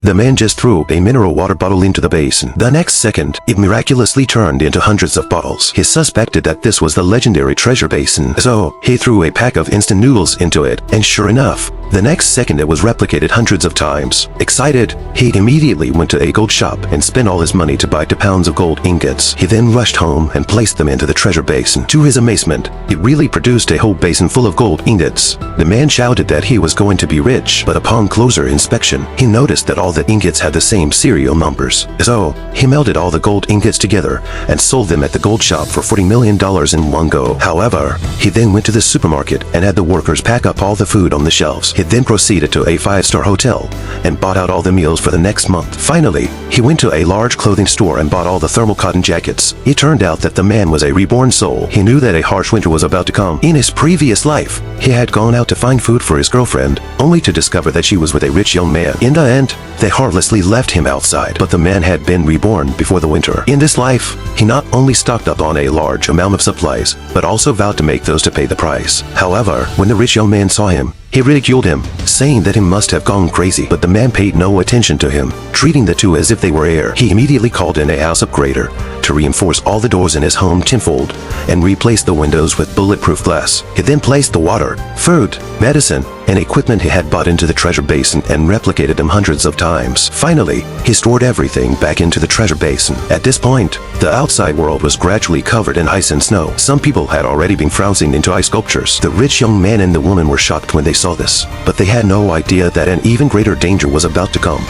The man just threw a mineral water bottle into the basin. The next second, it miraculously turned into hundreds of bottles. He suspected that this was the legendary treasure basin, so he threw a pack of instant noodles into it, and sure enough, the next second it was replicated hundreds of times. Excited, he immediately went to a gold shop and spent all his money to buy 2 pounds of gold ingots. He then rushed home and placed them into the treasure basin. To his amazement, it really produced a whole basin full of gold ingots. The man shouted that he was going to be rich, but upon closer inspection, he noticed that all the ingots had the same serial numbers. So, he melted all the gold ingots together and sold them at the gold shop for $40 million in one go. However, he then went to the supermarket and had the workers pack up all the food on the shelves. He then proceeded to a 5-star hotel and bought out all the meals for the next month. Finally, he went to a large clothing store and bought all the thermal cotton jackets. It turned out that the man was a reborn soul. He knew that a harsh winter was about to come. In his previous life, he had gone out to find food for his girlfriend, only to discover that she was with a rich young man. In the end, they heartlessly left him outside, but the man had been reborn before the winter. In this life, he not only stocked up on a large amount of supplies, but also vowed to make those to pay the price. However, when the rich young man saw him, he ridiculed him, saying that he must have gone crazy, but the man paid no attention to him, treating the two as if they were air. He immediately called in a house upgrader to reinforce all the doors in his home tenfold and replace the windows with bulletproof glass. He then placed the water, food, medicine, and equipment he had bought into the treasure basin and replicated them hundreds of times. Finally, he stored everything back into the treasure basin. At this point, the outside world was gradually covered in ice and snow. Some people had already been frozen into ice sculptures. The rich young man and the woman were shocked when they saw this, but they had no idea that an even greater danger was about to come.